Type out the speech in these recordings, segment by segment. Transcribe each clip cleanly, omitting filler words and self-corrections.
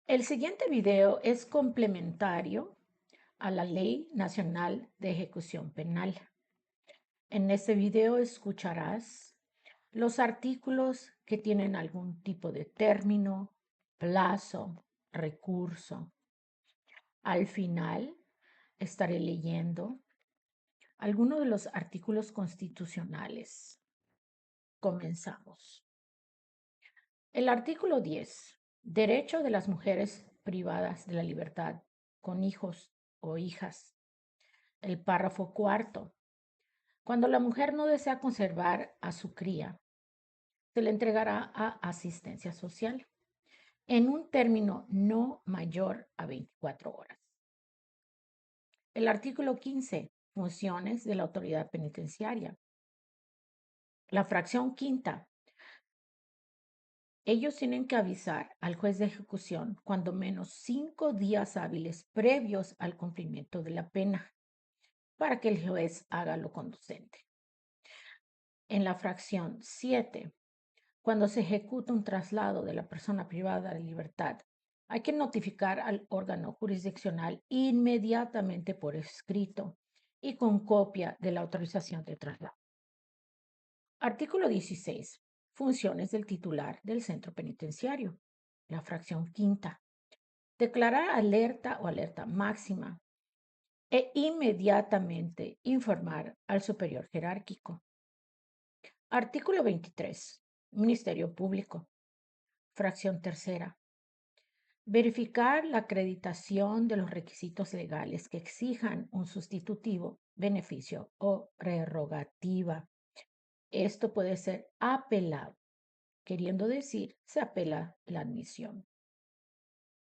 El siguiente video es complementario a la Ley Nacional de Ejecución Penal. En este video escucharás los artículos que tienen algún tipo de término, plazo, recurso. Al final estaré leyendo algunos de los artículos constitucionales. Comenzamos. El artículo 10. Derecho de las mujeres privadas de la libertad con hijos o hijas. El párrafo cuarto. Cuando la mujer no desea conservar a su cría, se le entregará a asistencia social en un término no mayor a 24 horas. El artículo 15. Funciones de la autoridad penitenciaria. La fracción quinta. Ellos tienen que avisar al juez de ejecución cuando menos 5 días hábiles previos al cumplimiento de la pena para que el juez haga lo conducente. En la fracción 7, cuando se ejecuta un traslado de la persona privada de libertad, hay que notificar al órgano jurisdiccional inmediatamente por escrito y con copia de la autorización de traslado. Artículo 16. Funciones del titular del centro penitenciario. La fracción quinta. Declarar alerta o alerta máxima e inmediatamente informar al superior jerárquico. Artículo 23. Ministerio Público. Fracción tercera. Verificar la acreditación de los requisitos legales que exijan un sustitutivo, beneficio o prerrogativa. Esto puede ser apelado, queriendo decir, se apela la admisión.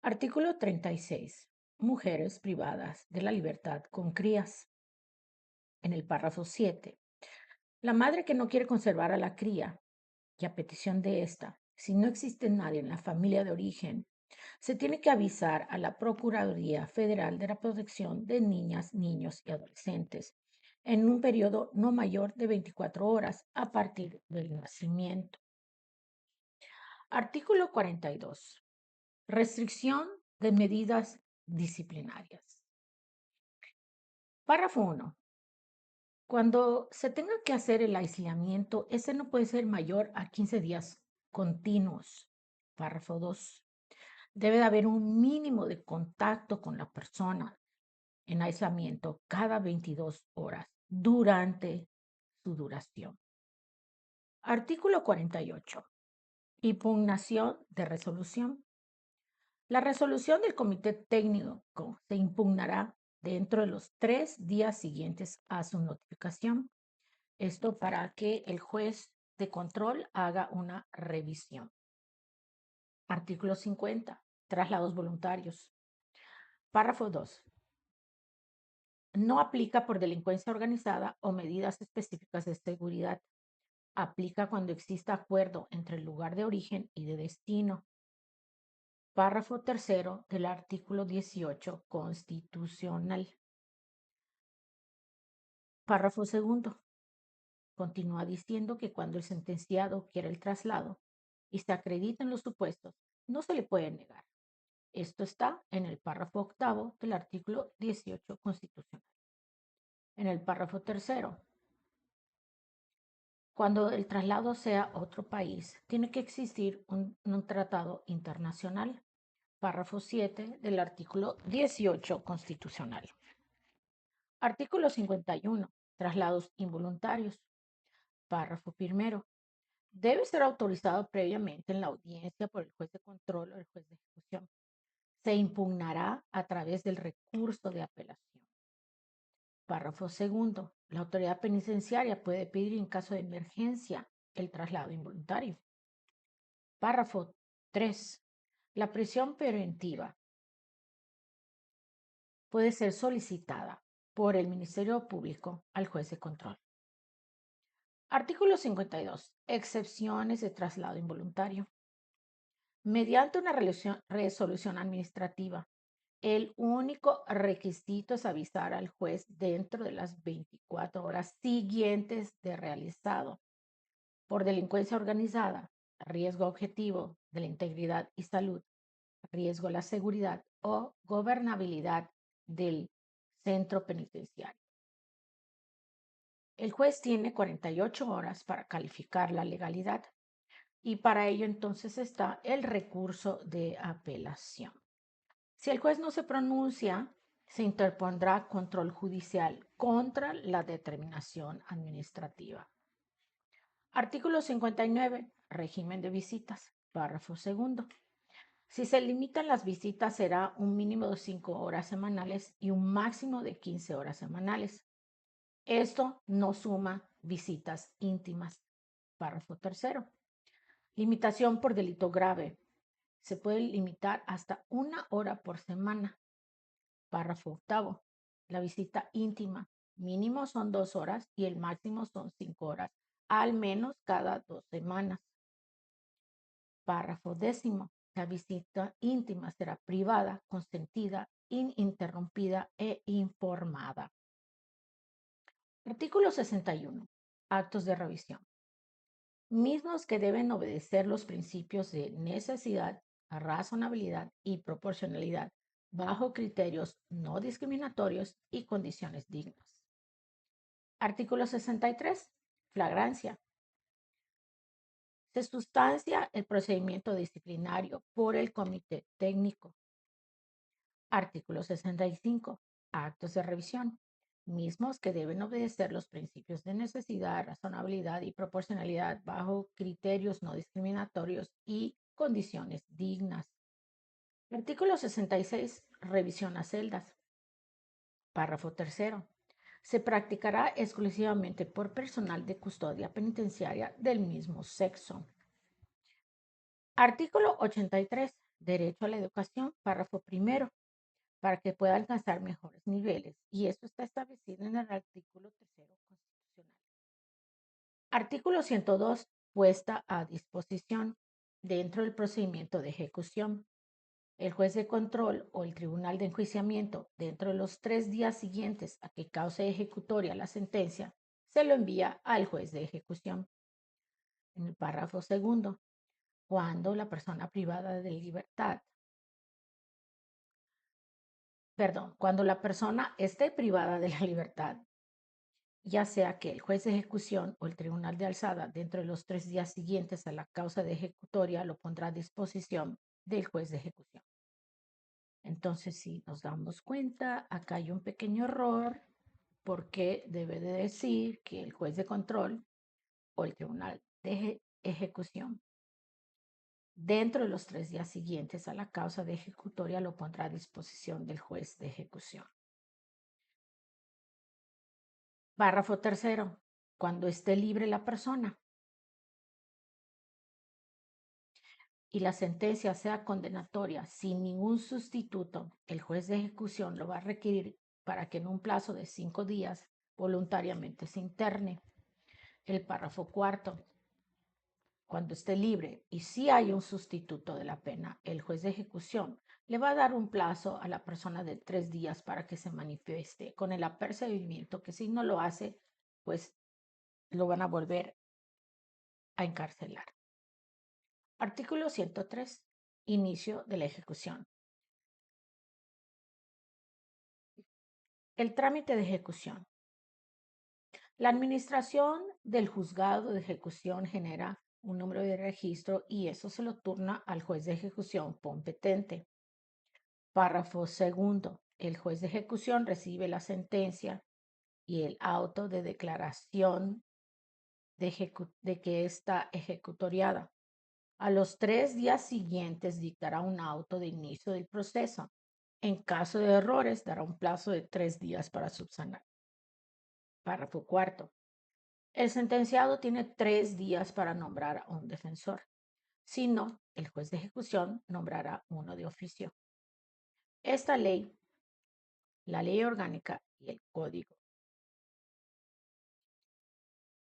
Artículo 36. Mujeres privadas de la libertad con crías. En el párrafo 7. La madre que no quiere conservar a la cría y a petición de esta, si no existe nadie en la familia de origen, se tiene que avisar a la Procuraduría Federal de la Protección de Niñas, Niños y Adolescentes en un periodo no mayor de 24 horas a partir del nacimiento. Artículo 42. Restricción de medidas disciplinarias. Párrafo 1. Cuando se tenga que hacer el aislamiento, ese no puede ser mayor a 15 días continuos. Párrafo 2. Debe de haber un mínimo de contacto con la persona en aislamiento cada 22 horas durante su duración. Artículo 48. Impugnación de resolución. La resolución del comité técnico se impugnará dentro de los 3 días siguientes a su notificación. Esto para que el juez de control haga una revisión. Artículo 50. Traslados voluntarios. Párrafo 2. No aplica por delincuencia organizada o medidas específicas de seguridad. Aplica cuando exista acuerdo entre el lugar de origen y de destino. Párrafo tercero del artículo 18 constitucional. Párrafo segundo. Continúa diciendo que cuando el sentenciado quiera el traslado y se acrediten los supuestos, no se le puede negar. Esto está en el párrafo octavo del artículo 18 constitucional. En el párrafo tercero, cuando el traslado sea a otro país, tiene que existir un tratado internacional. Párrafo 7 del artículo 18 constitucional. Artículo 51. Traslados involuntarios. Párrafo primero. Debe ser autorizado previamente en la audiencia por el juez de control o el juez de ejecución. Se impugnará a través del recurso de apelación. Párrafo segundo. La autoridad penitenciaria puede pedir en caso de emergencia el traslado involuntario. Párrafo 3. La prisión preventiva puede ser solicitada por el Ministerio Público al juez de control. Artículo 52. Excepciones de traslado involuntario. Mediante una resolución administrativa, el único requisito es avisar al juez dentro de las 24 horas siguientes de realizado por delincuencia organizada, riesgo objetivo de la integridad y salud, riesgo a la seguridad o gobernabilidad del centro penitenciario. El juez tiene 48 horas para calificar la legalidad y para ello entonces está el recurso de apelación. Si el juez no se pronuncia, se interpondrá control judicial contra la determinación administrativa. Artículo 59. Régimen de visitas. Párrafo segundo. Si se limitan las visitas, será un mínimo de 5 horas semanales y un máximo de 15 horas semanales. Esto no suma visitas íntimas. Párrafo tercero. Limitación por delito grave. Se puede limitar hasta 1 hora por semana. Párrafo octavo. La visita íntima. Mínimo son 2 horas y el máximo son 5 horas, al menos cada 2 semanas. Párrafo décimo. La visita íntima será privada, consentida, ininterrumpida e informada. Artículo 61. Actos de revisión. Mismos que deben obedecer los principios de necesidad, razonabilidad y proporcionalidad bajo criterios no discriminatorios y condiciones dignas. Artículo 63. Flagrancia. Se sustancia el procedimiento disciplinario por el comité técnico. Artículo 65. Actos de revisión. Mismos que deben obedecer los principios de necesidad, razonabilidad y proporcionalidad bajo criterios no discriminatorios y condiciones dignas. Artículo 66. Revisión a celdas. Párrafo tercero. Se practicará exclusivamente por personal de custodia penitenciaria del mismo sexo. Artículo 83. Derecho a la educación. Párrafo primero. Para que pueda alcanzar mejores niveles. Y esto está establecido en el artículo tercero constitucional. Artículo 102. Puesta a disposición dentro del procedimiento de ejecución. El juez de control o el tribunal de enjuiciamiento, dentro de los 3 días siguientes a que cause ejecutoria la sentencia, se lo envía al juez de ejecución. En el párrafo segundo, cuando la persona privada de libertad, cuando la persona esté privada de la libertad, ya sea que el juez de ejecución o el tribunal de alzada, dentro de los 3 días siguientes a la causa de ejecutoria, lo pondrá a disposición del juez de ejecución. Entonces, si nos damos cuenta, acá hay un pequeño error porque debe de decir que el juez de control o el tribunal de ejecución, dentro de los 3 días siguientes a la causa de ejecutoria, lo pondrá a disposición del juez de ejecución. Párrafo tercero. Cuando esté libre la persona y la sentencia sea condenatoria sin ningún sustituto, el juez de ejecución lo va a requerir para que en un plazo de 5 días voluntariamente se interne. El párrafo cuarto. Cuando esté libre y si hay un sustituto de la pena, el juez de ejecución le va a dar un plazo a la persona de 3 días para que se manifieste con el apercibimiento que si no lo hace, pues lo van a volver a encarcelar. Artículo 103. Inicio de la ejecución. El trámite de ejecución. La administración del juzgado de ejecución genera un número de registro y eso se lo turna al juez de ejecución competente. Párrafo segundo. El juez de ejecución recibe la sentencia y el auto de declaración de que está ejecutoriada. A los 3 días siguientes dictará un auto de inicio del proceso. En caso de errores, dará un plazo de 3 días para subsanar. Párrafo cuarto. El sentenciado tiene 3 días para nombrar a un defensor. Si no, el juez de ejecución nombrará uno de oficio. Esta ley, la ley orgánica y el código.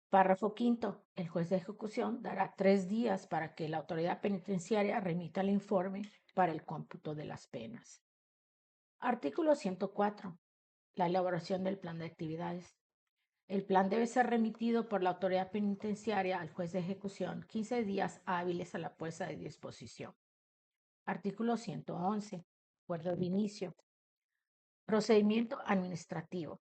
Párrafo quinto. El juez de ejecución dará 3 días para que la autoridad penitenciaria remita el informe para el cómputo de las penas. Artículo 104. La elaboración del plan de actividades. El plan debe ser remitido por la autoridad penitenciaria al juez de ejecución 15 días hábiles a la puesta de disposición. Artículo 111. Acuerdo de inicio. Procedimiento administrativo.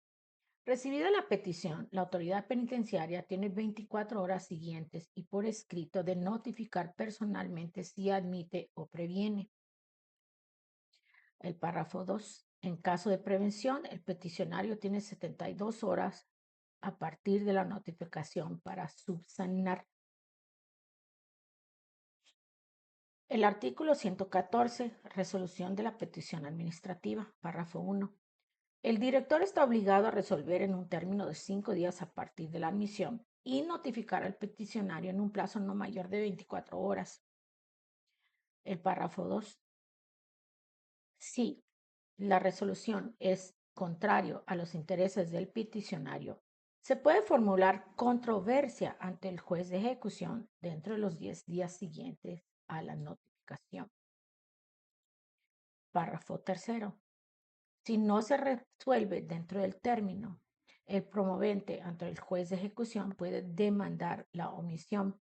Recibida la petición, la autoridad penitenciaria tiene 24 horas siguientes y por escrito de notificar personalmente si admite o previene. El párrafo 2. En caso de prevención, el peticionario tiene 72 horas a partir de la notificación para subsanar. El artículo 114, resolución de la petición administrativa, párrafo 1. El director está obligado a resolver en un término de 5 días a partir de la admisión y notificar al peticionario en un plazo no mayor de 24 horas. El párrafo 2. Si la resolución es contrario a los intereses del peticionario, se puede formular controversia ante el juez de ejecución dentro de los 10 días siguientes a la notificación. Párrafo 3. Si no se resuelve dentro del término, el promovente ante el juez de ejecución puede demandar la omisión.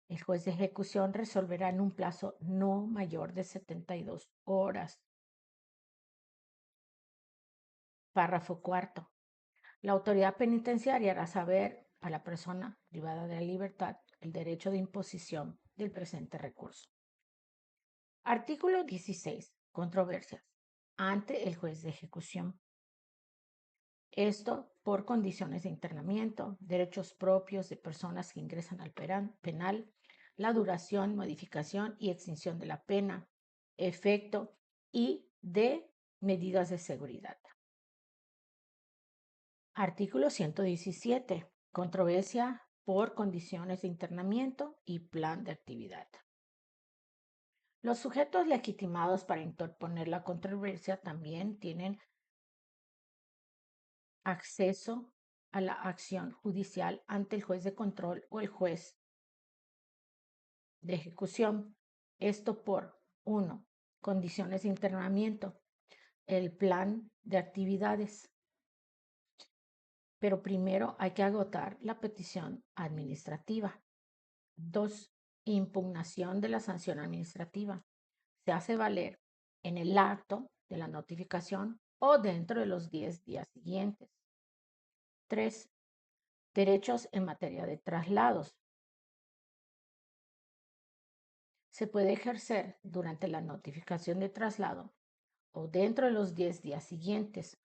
El juez de ejecución resolverá en un plazo no mayor de 72 horas. Párrafo 4. La autoridad penitenciaria hará saber a la persona privada de la libertad el derecho de imposición del presente recurso. Artículo 16. Controversias ante el juez de ejecución. Esto por condiciones de internamiento, derechos propios de personas que ingresan al penal, la duración, modificación y extinción de la pena, efecto y de medidas de seguridad. Artículo 117. Controversia por condiciones de internamiento y plan de actividad. Los sujetos legitimados para interponer la controversia también tienen acceso a la acción judicial ante el juez de control o el juez de ejecución. Esto por 1. Condiciones de internamiento, el plan de actividades. Pero primero hay que agotar la petición administrativa. 2. Impugnación de la sanción administrativa. Se hace valer en el acto de la notificación o dentro de los 10 días siguientes. 3. Derechos en materia de traslados. Se puede ejercer durante la notificación de traslado o dentro de los 10 días siguientes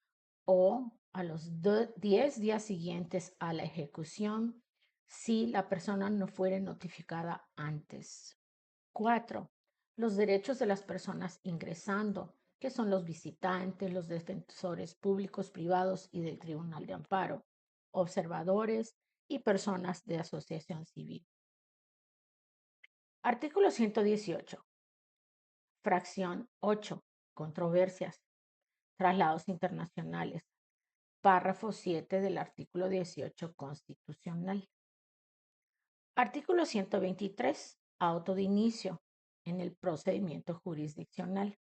o a los 10 días siguientes a la ejecución si la persona no fuere notificada antes. 4. Los derechos de las personas ingresando, que son los visitantes, los defensores públicos, privados y del Tribunal de Amparo, observadores y personas de asociación civil. Artículo 118. Fracción 8. Controversias. Traslados internacionales. Párrafo 7 del artículo 18 constitucional. Artículo 123. Auto de inicio en el procedimiento jurisdiccional.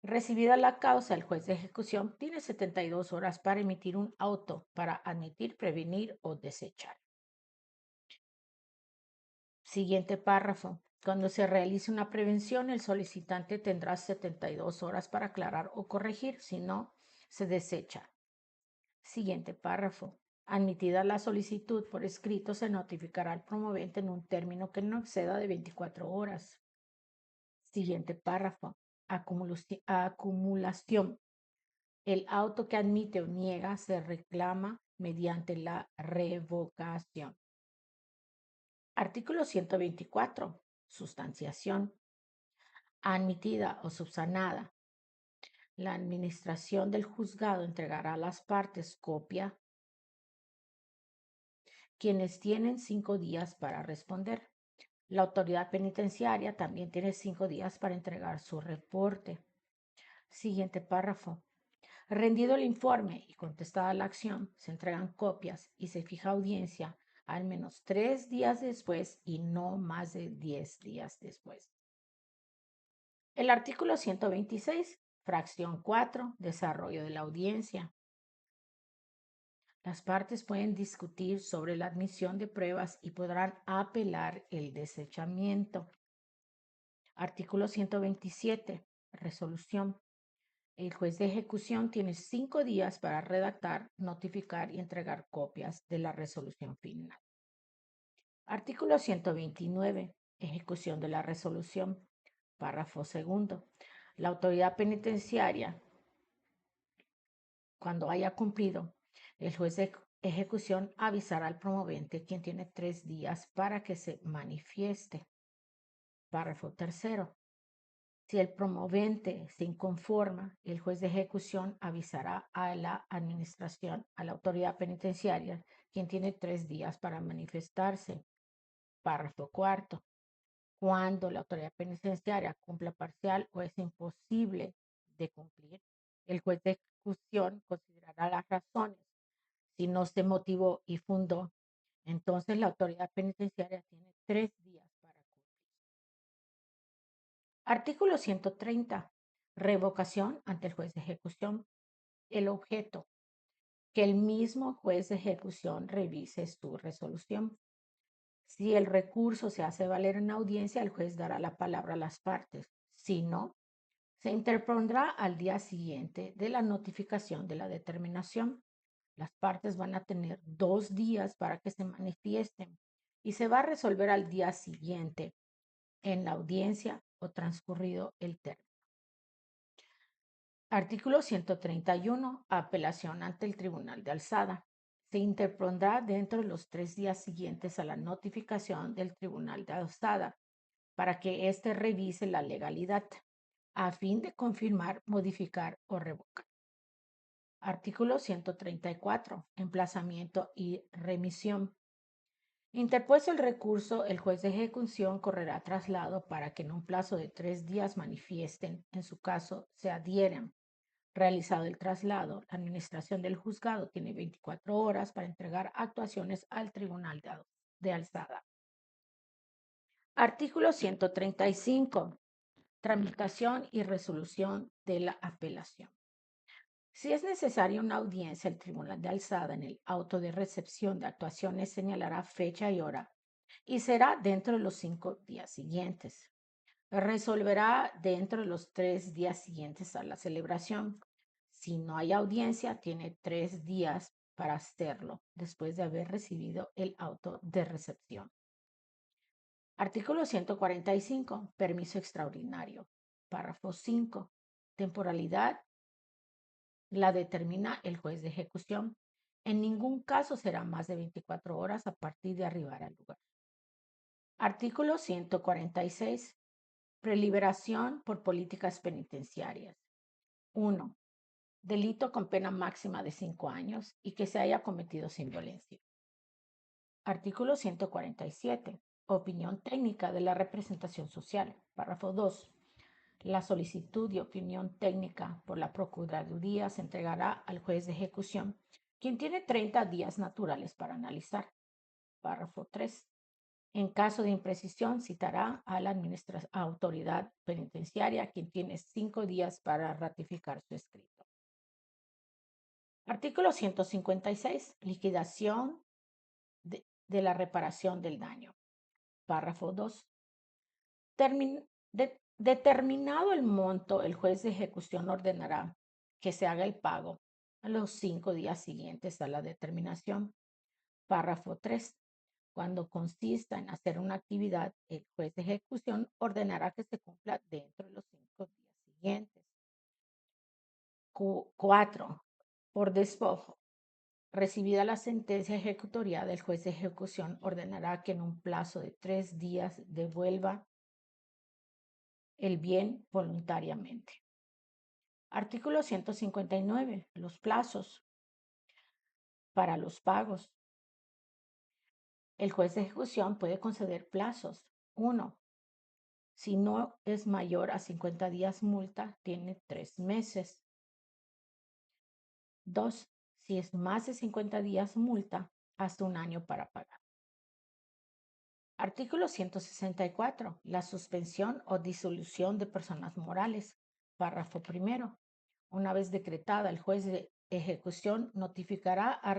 Recibida la causa, el juez de ejecución tiene 72 horas para emitir un auto para admitir, prevenir o desechar. Siguiente párrafo. Cuando se realice una prevención, el solicitante tendrá 72 horas para aclarar o corregir, si no, se desecha. Siguiente párrafo. Admitida la solicitud por escrito, se notificará al promovente en un término que no exceda de 24 horas. Siguiente párrafo. Acumulación. El auto que admite o niega se reclama mediante la revocación. Artículo 124. Sustanciación. Admitida o subsanada. La administración del juzgado entregará a las partes copia, quienes tienen 5 días para responder. La autoridad penitenciaria también tiene 5 días para entregar su reporte. Siguiente párrafo. Rendido el informe y contestada la acción, se entregan copias y se fija audiencia al menos 3 días después y no más de 10 días después. El artículo 126, fracción 4, desarrollo de la audiencia. Las partes pueden discutir sobre la admisión de pruebas y podrán apelar el desechamiento. Artículo 127. Resolución. El juez de ejecución tiene 5 días para redactar, notificar y entregar copias de la resolución final. Artículo 129. Ejecución de la resolución. Párrafo segundo. La autoridad penitenciaria, cuando haya cumplido, el juez de ejecución avisará al promovente, quien tiene 3 días para que se manifieste. Párrafo tercero. Si el promovente se inconforma, el juez de ejecución avisará a la administración, a la autoridad penitenciaria, quien tiene 3 días para manifestarse. Párrafo cuarto. Cuando la autoridad penitenciaria cumpla parcial o es imposible de cumplir, el juez de ejecución considerará las razones. Si no se motivó y fundó, entonces la autoridad penitenciaria tiene 3 días para cumplir. Artículo 130. Revocación ante el juez de ejecución. El objeto, que el mismo juez de ejecución revise su resolución. Si el recurso se hace valer en audiencia, el juez dará la palabra a las partes. Si no, se interpondrá al día siguiente de la notificación de la determinación. Las partes van a tener 2 días para que se manifiesten y se va a resolver al día siguiente en la audiencia o transcurrido el término. Artículo 131. Apelación ante el Tribunal de Alzada. Se interpondrá dentro de los 3 días siguientes a la notificación del Tribunal de Alzada para que éste revise la legalidad a fin de confirmar, modificar o revocar. Artículo 134. Emplazamiento y remisión. Interpuesto el recurso, el juez de ejecución correrá traslado para que en un plazo de 3 días manifiesten, en su caso, se adhieran. Realizado el traslado, la administración del juzgado tiene 24 horas para entregar actuaciones al Tribunal de Alzada. Artículo 135. Tramitación y resolución de la apelación. Si es necesaria una audiencia, el Tribunal de Alzada en el auto de recepción de actuaciones señalará fecha y hora y será dentro de los 5 días siguientes. Resolverá dentro de los 3 días siguientes a la celebración. Si no hay audiencia, tiene 3 días para hacerlo después de haber recibido el auto de recepción. Artículo 145. Permiso extraordinario. Párrafo 5. Temporalidad la determina el juez de ejecución. En ningún caso será más de 24 horas a partir de arribar al lugar. Artículo 146. Preliberación por políticas penitenciarias. 1. Delito con pena máxima de 5 años y que se haya cometido sin violencia. Artículo 147. Opinión técnica de la representación social. Párrafo 2. La solicitud de opinión técnica por la Procuraduría se entregará al juez de ejecución, quien tiene 30 días naturales para analizar. Párrafo 3. En caso de imprecisión, citará a la autoridad penitenciaria, quien tiene 5 días para ratificar su escrito. Artículo 156. Liquidación de la reparación del daño. Párrafo 2. Determinado el monto, el juez de ejecución ordenará que se haga el pago a los 5 días siguientes a la determinación. Párrafo 3. Cuando consista en hacer una actividad, el juez de ejecución ordenará que se cumpla dentro de los 5 días siguientes. 4. Por despojo. Recibida la sentencia ejecutorial, el juez de ejecución ordenará que en un plazo de 3 días devuelva el bien voluntariamente. Artículo 159. Los plazos para los pagos. El juez de ejecución puede conceder plazos. 1. Si no es mayor a 50 días multa, tiene 3 meses. 2. Si es más de 50 días multa, hasta 1 año para pagar. Artículo 164. La suspensión o disolución de personas morales. Párrafo primero. Una vez decretada, el juez de ejecución notificará al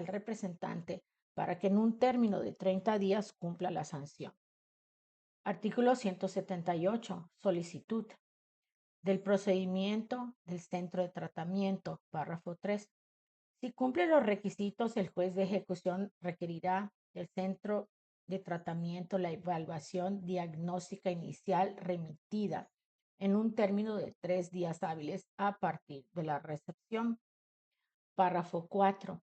representante para que en un término de 30 días cumpla la sanción. Artículo 178. Solicitud del procedimiento del centro de tratamiento. Párrafo 3. Si cumple los requisitos, el juez de ejecución requerirá del centro de tratamiento la evaluación diagnóstica inicial remitida en un término de 3 días hábiles a partir de la recepción. Párrafo 4.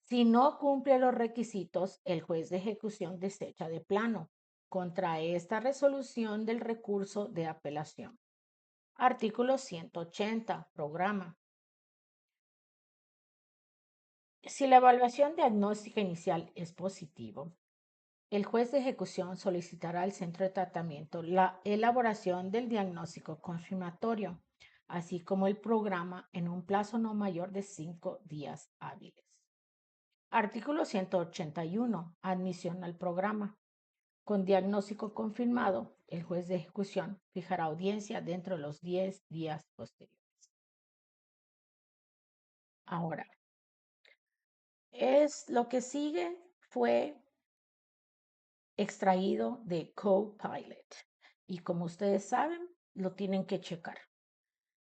Si no cumple los requisitos, el juez de ejecución desecha de plano contra esta resolución del recurso de apelación. Artículo 180. Programa. Si la evaluación diagnóstica inicial es positivo, el juez de ejecución solicitará al centro de tratamiento la elaboración del diagnóstico confirmatorio, así como el programa en un plazo no mayor de 5 días hábiles. Artículo 181. Admisión al programa. Con diagnóstico confirmado, el juez de ejecución fijará audiencia dentro de los 10 días posteriores. Ahora, lo que sigue fue extraído de Copilot. Y como ustedes saben, lo tienen que checar.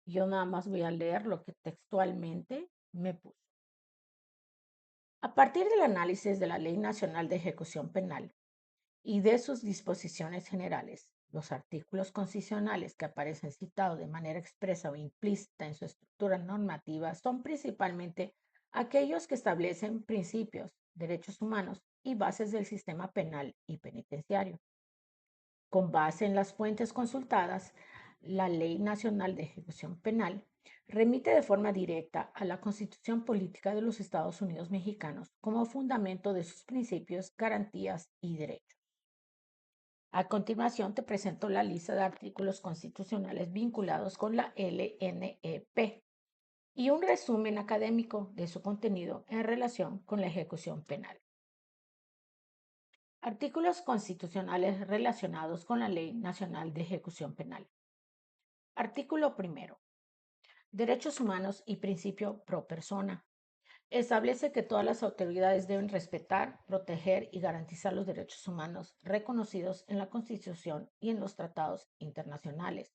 Yo nada más voy a leer lo que textualmente me puso. A partir del análisis de la Ley Nacional de Ejecución Penal y de sus disposiciones generales, los artículos constitucionales que aparecen citados de manera expresa o implícita en su estructura normativa son principalmente aquellos que establecen principios, derechos humanos y bases del sistema penal y penitenciario. Con base en las fuentes consultadas, la Ley Nacional de Ejecución Penal remite de forma directa a la Constitución Política de los Estados Unidos Mexicanos como fundamento de sus principios, garantías y derechos. A continuación te presento la lista de artículos constitucionales vinculados con la LNEP y un resumen académico de su contenido en relación con la ejecución penal. Artículos constitucionales relacionados con la Ley Nacional de Ejecución Penal. Artículo primero. Derechos humanos y principio pro persona. Establece que todas las autoridades deben respetar, proteger y garantizar los derechos humanos reconocidos en la Constitución y en los tratados internacionales.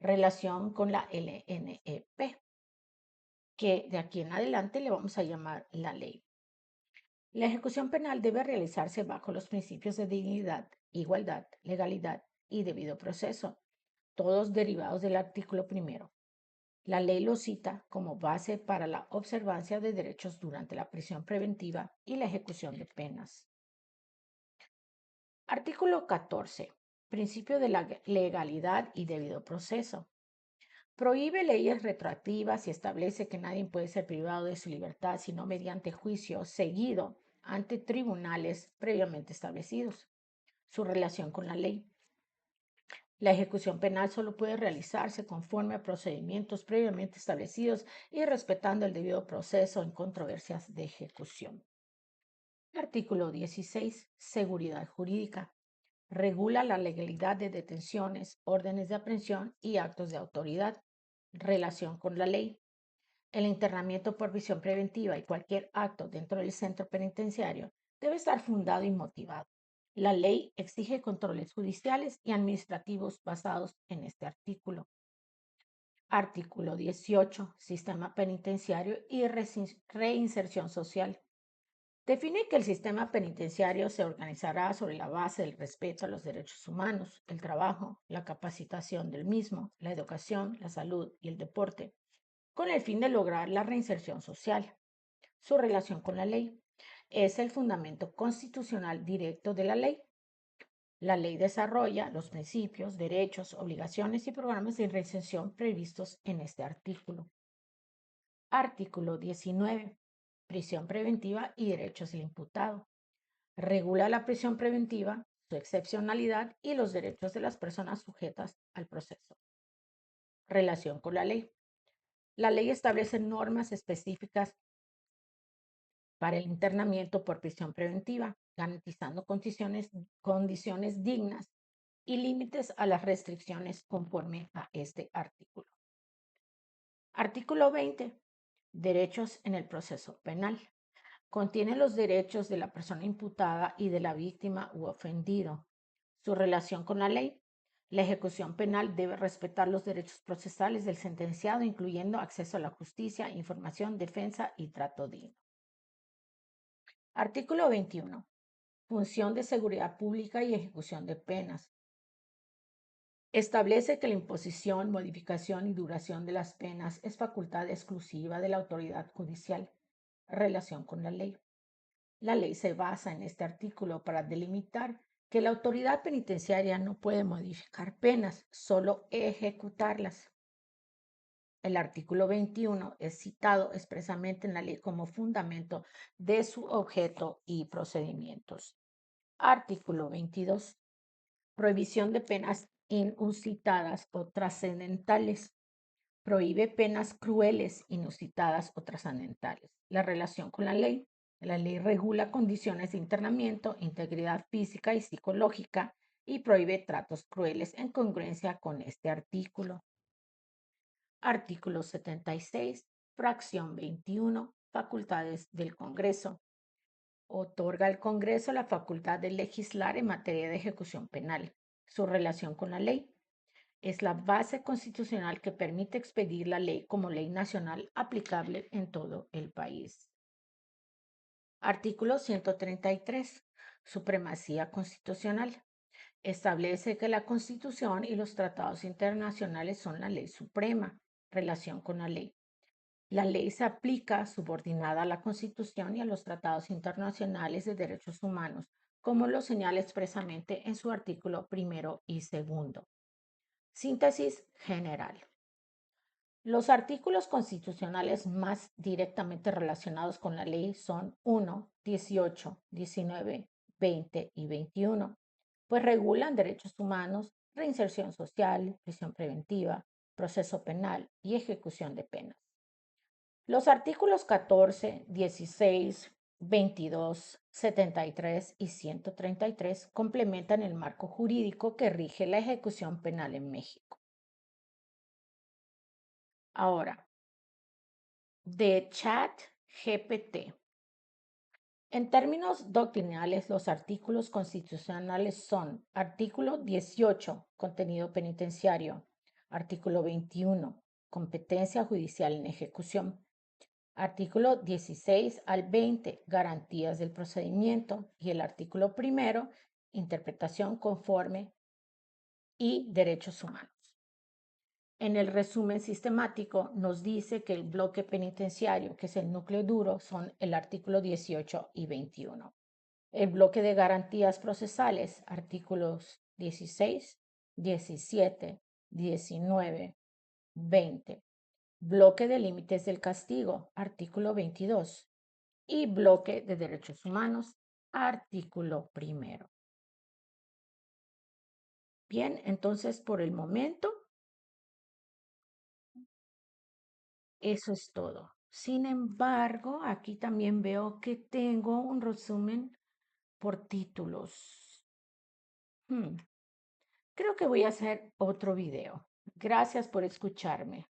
Relación con la LNEP, que de aquí en adelante le vamos a llamar la ley. La ejecución penal debe realizarse bajo los principios de dignidad, igualdad, legalidad y debido proceso, todos derivados del artículo primero. La ley lo cita como base para la observancia de derechos durante la prisión preventiva y la ejecución de penas. Artículo 14. Principio de la legalidad y debido proceso. Prohíbe leyes retroactivas y establece que nadie puede ser privado de su libertad sino mediante juicio seguido ante tribunales previamente establecidos. Su relación con la ley. La ejecución penal solo puede realizarse conforme a procedimientos previamente establecidos y respetando el debido proceso en controversias de ejecución. Artículo 16. Seguridad jurídica. Regula la legalidad de detenciones, órdenes de aprehensión y actos de autoridad. Relación con la ley. El internamiento por prisión preventiva y cualquier acto dentro del centro penitenciario debe estar fundado y motivado. La ley exige controles judiciales y administrativos basados en este artículo. Artículo 18. Sistema penitenciario y reinserción social. Define que el sistema penitenciario se organizará sobre la base del respeto a los derechos humanos, el trabajo, la capacitación del mismo, la educación, la salud y el deporte, con el fin de lograr la reinserción social. Su relación con la ley es el fundamento constitucional directo de la ley. La ley desarrolla los principios, derechos, obligaciones y programas de reinserción previstos en este artículo. Artículo 19. Prisión preventiva y derechos del imputado. Regula la prisión preventiva, su excepcionalidad y los derechos de las personas sujetas al proceso. Relación con la ley. La ley establece normas específicas para el internamiento por prisión preventiva, garantizando condiciones dignas y límites a las restricciones conforme a este artículo. Artículo 20. Derechos en el proceso penal. Contiene los derechos de la persona imputada y de la víctima u ofendido. Su relación con la ley. La ejecución penal debe respetar los derechos procesales del sentenciado, incluyendo acceso a la justicia, información, defensa y trato digno. Artículo 21. Función de seguridad pública y ejecución de penas. Establece que la imposición, modificación y duración de las penas es facultad exclusiva de la autoridad judicial. Relación con la ley. La ley se basa en este artículo para delimitar que la autoridad penitenciaria no puede modificar penas, solo ejecutarlas. El artículo 21 es citado expresamente en la ley como fundamento de su objeto y procedimientos. Artículo 22. Prohibición de penas inusitadas o trascendentales. Prohíbe penas crueles, inusitadas o trascendentales. La relación con la ley. La ley regula condiciones de internamiento, integridad física y psicológica y prohíbe tratos crueles en congruencia con este artículo. Artículo 76, fracción 21, facultades del Congreso. Otorga al Congreso la facultad de legislar en materia de ejecución penal. Su relación con la ley es la base constitucional que permite expedir la ley como ley nacional aplicable en todo el país. Artículo 133. Supremacía constitucional. Establece que la Constitución y los tratados internacionales son la ley suprema. Relación con la ley. La ley se aplica subordinada a la Constitución y a los tratados internacionales de derechos humanos, como lo señala expresamente en su artículo primero y segundo. Síntesis general. Los artículos constitucionales más directamente relacionados con la ley son 1, 18, 19, 20 y 21, pues regulan derechos humanos, reinserción social, prisión preventiva, proceso penal y ejecución de penas. Los artículos 14, 16, 22, 73 y 133 complementan el marco jurídico que rige la ejecución penal en México. Ahora, de ChatGPT. En términos doctrinales, los artículos constitucionales son artículo 18, contenido penitenciario, artículo 21, competencia judicial en ejecución, artículo 16 al 20, garantías del procedimiento, y el artículo primero, interpretación conforme y derechos humanos. En el resumen sistemático nos dice que el bloque penitenciario, que es el núcleo duro, son el artículo 18 y 21. El bloque de garantías procesales, artículos 16, 17, 19, 20. Bloque de límites del castigo, artículo 22. Y bloque de derechos humanos, artículo primero. Bien, entonces por el momento eso es todo. Sin embargo, aquí también veo que tengo un resumen por títulos. Creo que voy a hacer otro video. Gracias por escucharme.